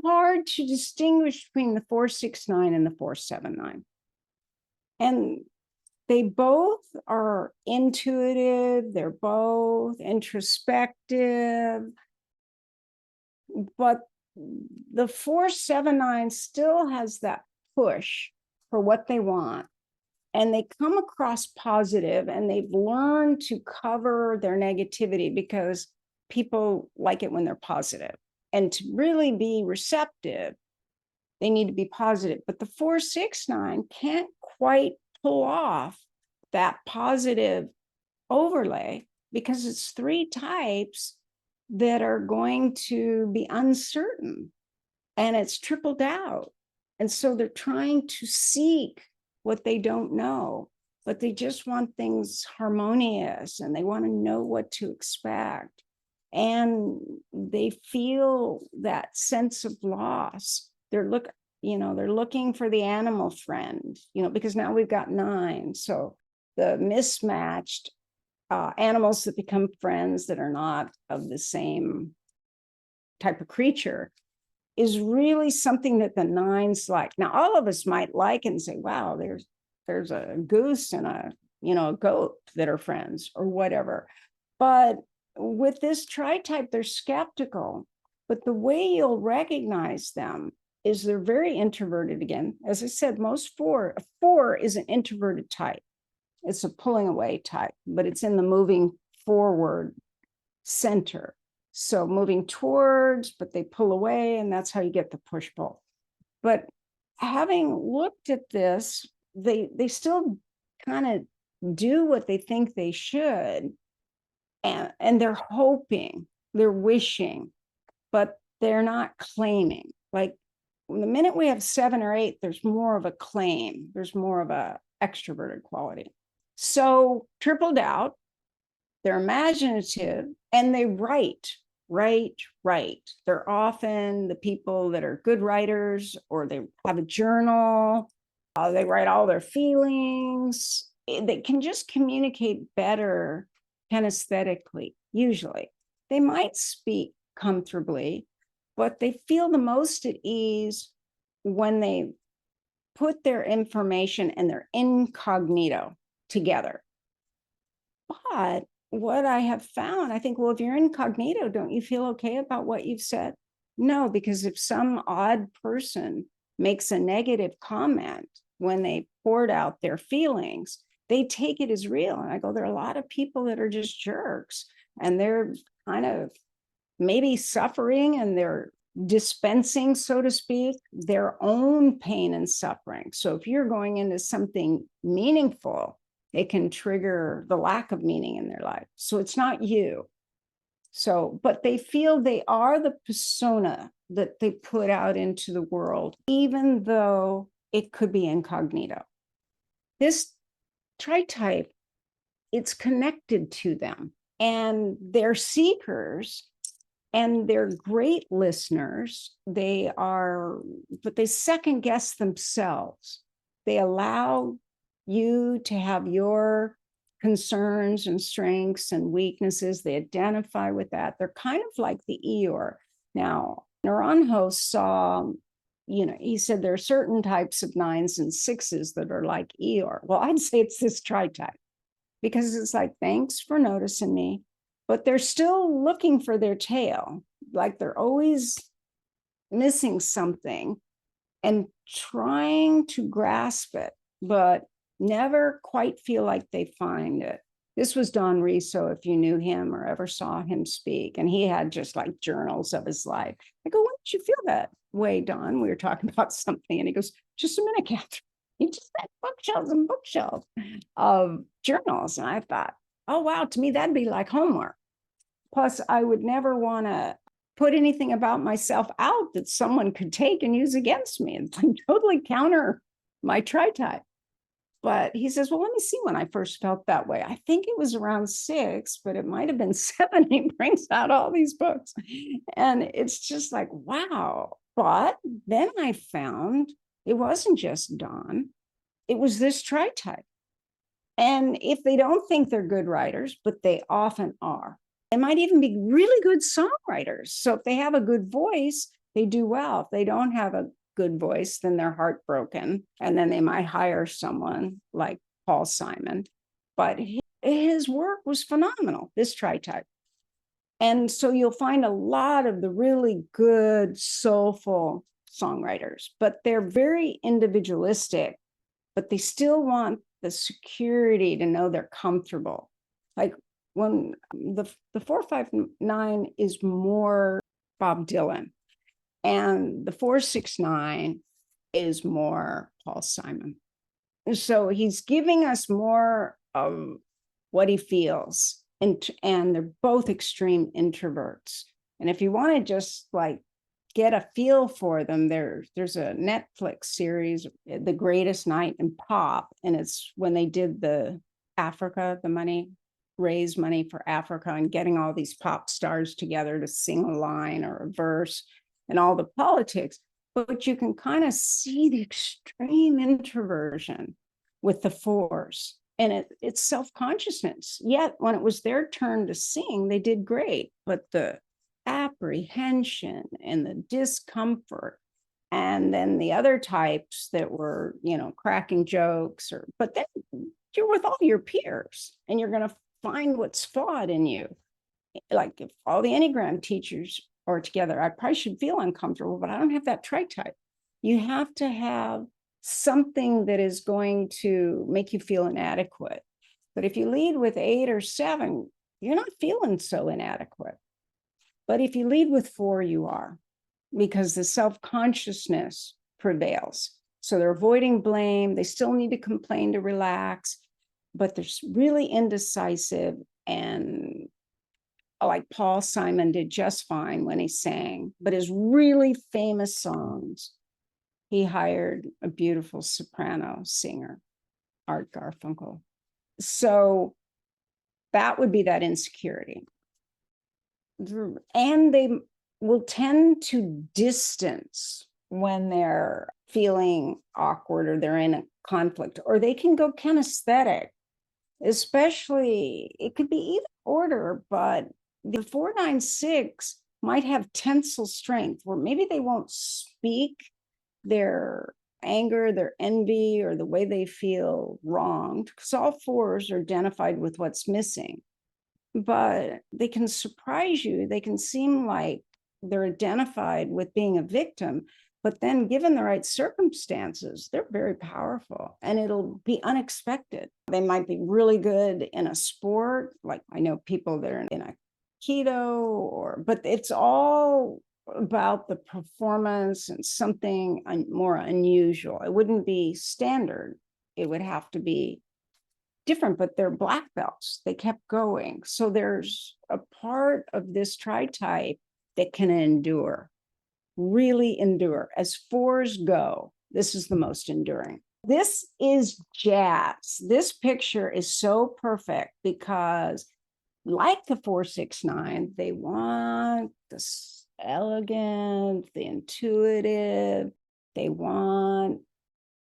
hard to distinguish between the 469 and the 479. And they both are intuitive, they're both introspective, but the 479 still has that push for what they want. And they come across positive, and they've learned to cover their negativity because people like it when they're positive. And to really be receptive, they need to be positive. But the 469 can't quite pull off that positive overlay because it's three types that are going to be uncertain, and it's triple doubt. And so they're trying to seek what they don't know, but they just want things harmonious, and they want to know what to expect. And they feel that sense of loss. They're looking for the animal friend, because now we've got 9. So the mismatched animals that become friends that are not of the same type of creature is really something that the 9s like. Now, all of us might like and say, wow, there's a goose and a goat that are friends or whatever. But with this tritype, they're skeptical. But the way you'll recognize them is they're very introverted again. As I said, most 4 is an introverted type. It's a pulling away type, but it's in the moving forward center. So moving towards, but they pull away, and that's how you get the push-pull. But having looked at this, they still kind of do what they think they should, and they're hoping, they're wishing, but they're not claiming. Like the minute we have 7 or 8, there's more of a claim, there's more of a extroverted quality. So triple doubt, they're imaginative, and they write. They're often the people that are good writers, or they have a journal. They write all their feelings. They can just communicate better kinesthetically, usually. They might speak comfortably, but they feel the most at ease when they put their information and their incognito together. But what I have found, I think, well, if you're incognito, don't you feel okay about what you've said? No, because if some odd person makes a negative comment when they poured out their feelings, they take it as real. And I go, there are a lot of people that are just jerks, and they're kind of maybe suffering, and they're dispensing, so to speak, their own pain and suffering. So if you're going into something meaningful, it can trigger the lack of meaning in their life. So it's not you. So, but they feel they are the persona that they put out into the world, even though it could be incognito. This tritype, it's connected to them, and they're seekers, and they're great listeners. But they second guess themselves. They allow you to have your concerns and strengths and weaknesses. They identify with that. They're kind of like the Eeyore. Now, Naranjo saw, he said there are certain types of 9s and 6s that are like Eeyore. Well, I'd say it's this tritype, because it's like, thanks for noticing me, but they're still looking for their tail. Like they're always missing something and trying to grasp it, but never quite feel like they find it. This was Don Riso, if you knew him or ever saw him speak. And he had just like journals of his life. I go, when did you feel that way, Don? We were talking about something. And he goes, just a minute, Katherine. He just had bookshelves and bookshelves of journals. And I thought, oh, wow, to me, that'd be like homework. Plus, I would never want to put anything about myself out that someone could take and use against me. It's like totally counter my tritype. But he says, well, let me see when I first felt that way. I think it was around 6, but it might have been 7. He brings out all these books. And it's just like, wow. But then I found it wasn't just Don. It was this tritype. And if they don't think they're good writers, but they often are, they might even be really good songwriters. So if they have a good voice, they do well. If they don't have a good voice, then they're heartbroken. And then they might hire someone like Paul Simon. But his work was phenomenal, this tritype. And so you'll find a lot of the really good, soulful songwriters, but they're very individualistic, but they still want the security to know they're comfortable. Like when the 459 is more Bob Dylan, and the 469 is more Paul Simon. So he's giving us more of what he feels. And they're both extreme introverts. And if you want to just like get a feel for them, there's a Netflix series, The Greatest Night in Pop. And it's when they did the Africa, the money, raise money for Africa, and getting all these pop stars together to sing a line or a verse and all the politics. But you can kind of see the extreme introversion with the fours. And it's self-consciousness. Yet when it was their turn to sing, they did great. But the apprehension and the discomfort, and then the other types that were, cracking jokes, but then you're with all your peers and you're going to find what's flawed in you. Like if all the Enneagram teachers are together, I probably should feel uncomfortable, but I don't have that tritype. You have to have something that is going to make you feel inadequate. But if you lead with 8 or 7, you're not feeling so inadequate. But if you lead with 4, you are, because the self-consciousness prevails. So they're avoiding blame. They still need to complain to relax, but they're really indecisive. And like Paul Simon did just fine when he sang, but his really famous songs, he hired a beautiful soprano singer, Art Garfunkel. So that would be that insecurity. And they will tend to distance when they're feeling awkward or they're in a conflict, or they can go kinesthetic, especially, it could be either order, but the 496 might have tensile strength, where maybe they won't speak their anger, their envy, or the way they feel wronged, because all 4s are identified with what's missing. But they can surprise you. They can seem like they're identified with being a victim, but then given the right circumstances, they're very powerful and it'll be unexpected. They might be really good in a sport. Like I know people that are in a keto, but it's all about the performance and something more unusual. It wouldn't be standard. It would have to be different, but they're black belts. They kept going. So there's a part of this tritype that can endure, really endure. As 4s go, this is the most enduring. This is jazz. This picture is so perfect because, like the 469, they want this elegant, the intuitive, they want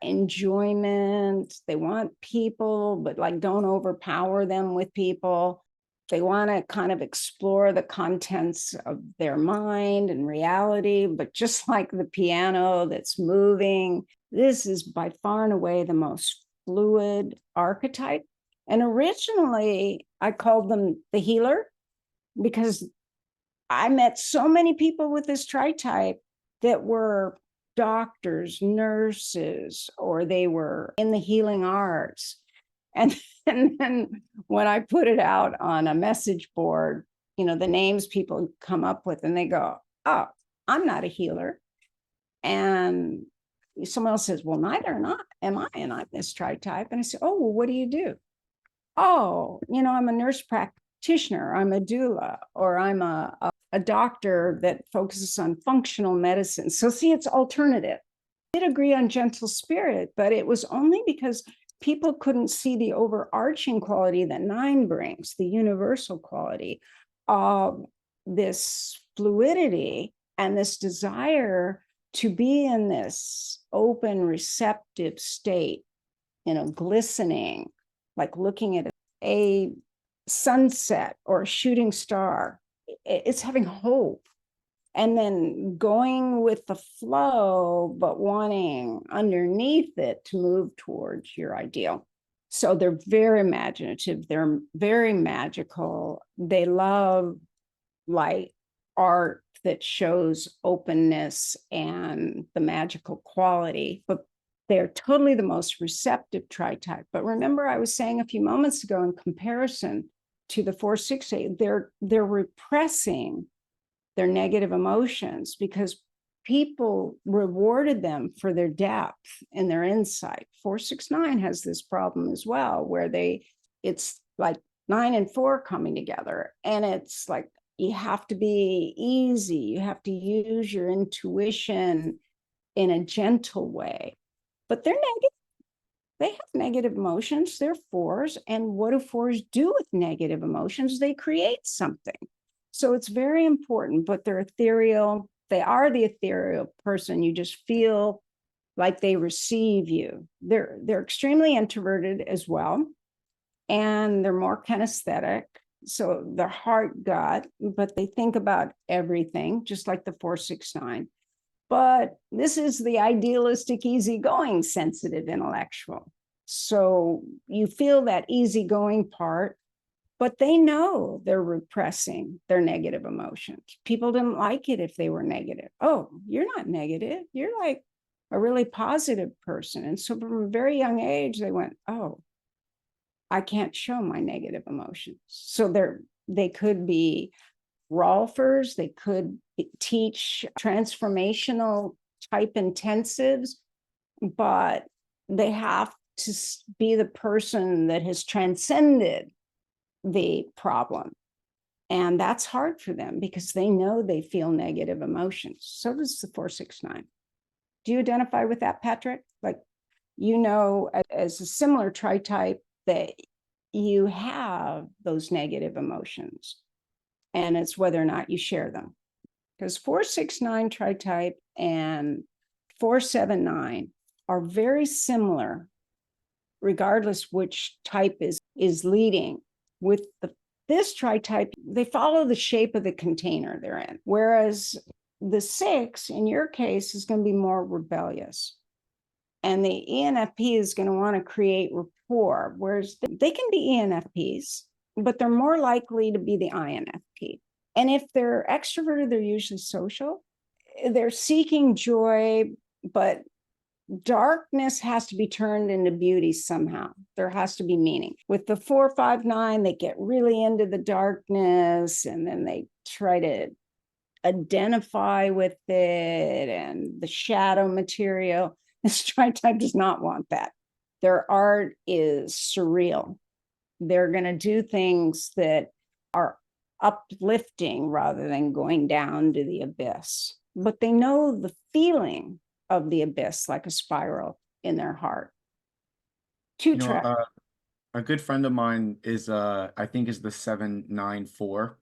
enjoyment, they want people, but like don't overpower them with people. They want to kind of explore the contents of their mind and reality, but just like the piano that's moving, this is by far and away the most fluid archetype. And originally I called them the healer, because I met so many people with this tritype that were doctors, nurses, or they were in the healing arts. And then when I put it out on a message board, the names people come up with, and they go, "Oh, I'm not a healer." And someone else says, "Well, neither am I, and I'm this tritype." And I say, "Oh, well, what do you do?" "Oh, I'm a nurse practitioner, I'm a doula, or I'm a doctor that focuses on functional medicine." So see, it's alternative. I did agree on gentle spirit, but it was only because people couldn't see the overarching quality that 9 brings, the universal quality of this fluidity and this desire to be in this open, receptive state, glistening, like looking at a sunset or a shooting star. It's having hope. and then going with the flow, but wanting underneath it to move towards your ideal. So they're very imaginative. They're very magical. They love like art that shows openness and the magical quality, but they're totally the most receptive tritype. But remember, I was saying a few moments ago, in comparison to the 4-6-8, they're repressing their negative emotions because people rewarded them for their depth and their insight. 4-6-9 has this problem as well, where it's like 9 and 4 coming together, and it's like you have to be easy, you have to use your intuition in a gentle way. But they're negative. They have negative emotions. They're 4s. And what do 4s do with negative emotions? They create something. So it's very important, but they're ethereal. They are the ethereal person. You just feel like they receive you. They're extremely introverted as well. And they're more kinesthetic. So they're heart gut, but they think about everything, just like the 4-6-9. But this is the idealistic, easygoing, sensitive intellectual. So you feel that easygoing part, but they know they're repressing their negative emotions. People didn't like it if they were negative. Oh, you're not negative. You're like a really positive person. And so from a very young age, they went, oh, I can't show my negative emotions. So they could be Rolfers, they could teach transformational type intensives, but they have to be the person that has transcended the problem. And that's hard for them because they know they feel negative emotions. So does the 4-6-9. Do you identify with that, Patrick? Like, as a similar tritype, that you have those negative emotions. And it's whether or not you share them. Because 4-6-9 tritype and 4-7-9 are very similar, regardless which type is leading. With this tritype, they follow the shape of the container they're in. Whereas the 6, in your case, is going to be more rebellious. And the ENFP is going to want to create rapport, whereas they can be ENFPs, but they're more likely to be the INFP. And if they're extroverted, they're usually social. They're seeking joy, but darkness has to be turned into beauty somehow. There has to be meaning. With the 4-5-9, they get really into the darkness, and then they try to identify with it and the shadow material. This tritype does not want that. Their art is surreal. They're going to do things that are uplifting rather than going down to the abyss. But they know the feeling of the abyss, like a spiral in their heart. A good friend of mine is I think is the 7-9-4,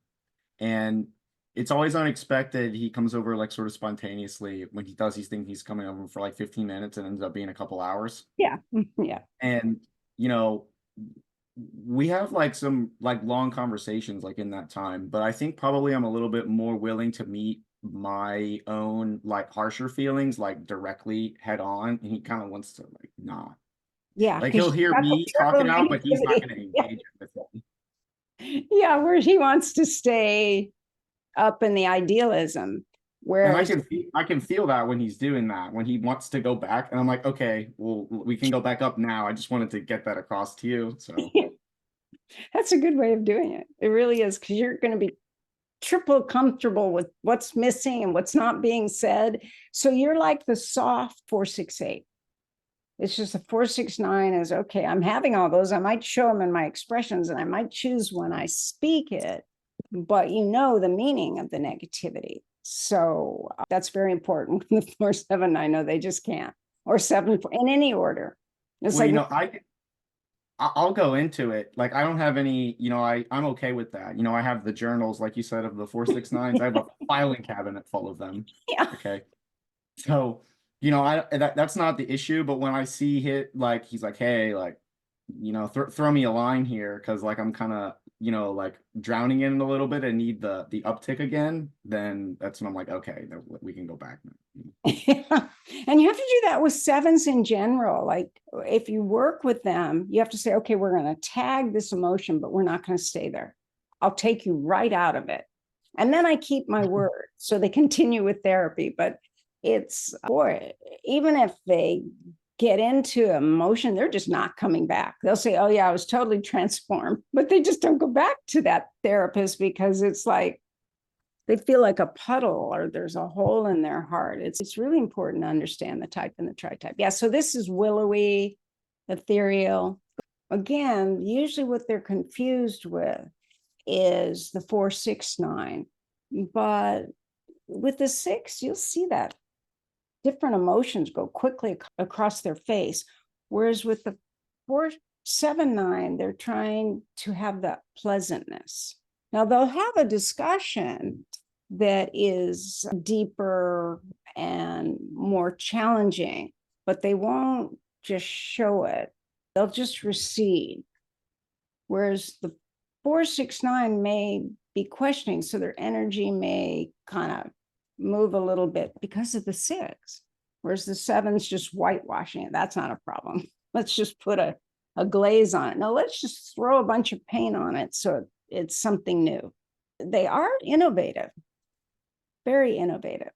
and it's always unexpected. He comes over like sort of spontaneously. When he does, he's thinking he's coming over for like 15 minutes and ends up being a couple hours. Yeah. Yeah. And you know, we have like some like long conversations like in that time, but I think probably I'm a little bit more willing to meet my own like harsher feelings like directly head on, and he kind of wants to like not. Yeah. Like he'll hear me talk it out, but he's not going to engage with it. Yeah, where he wants to stay up in the idealism. And Whereas I can feel that when he's doing that, when he wants to go back, and I'm like, okay, well, we can go back up now. I just wanted to get that across to you. So that's a good way of doing it. It really is, because you're going to be triple comfortable with what's missing and what's not being said. So you're like the soft 4-6-8. It's just the 4-6-9 is okay. I'm having all those. I might show them in my expressions, and I might choose when I speak it, but you know the meaning of the negativity. So that's very important. The 4-7-9, no, they just can't. Or 7 in any order. It's well, like, I'll go into it. Like I don't have any, I'm okay with that. I have the journals, like you said, of the 4-6-9s. I have a filing cabinet full of them. yeah. Okay. So, that's not the issue. But when I see like he's like, hey, like, throw me a line here, because like I'm kind of you know, like drowning in it a little bit and need the uptick again, then that's when I'm like, okay, we can go back now. Yeah. And you have to do that with sevens in general. Like if you work with them, you have to say, okay, we're going to tag this emotion, but we're not going to stay there. I'll take you right out of it. And then I keep my word. So they continue with therapy. But it's, boy, even if they get into emotion, they're just not coming back. They'll say, oh, yeah, I was totally transformed. But they just don't go back to that therapist because it's like, they feel like a puddle or there's a hole in their heart. It's really important to understand the type and the tritype. Yeah, so this is willowy, ethereal. Again, usually what they're confused with is the 4-6-9. But with the 6, you'll see that different emotions go quickly across their face. Whereas with the 4-7-9, they're trying to have that pleasantness. Now, they'll have a discussion that is deeper and more challenging, but they won't just show it. They'll just recede. Whereas the 4-6-9 may be questioning, so their energy may kind of move a little bit because of the 6. Whereas the 7's just whitewashing it. That's not a problem. Let's just put a glaze on it. No, let's just throw a bunch of paint on it so it's something new. They are innovative, very innovative.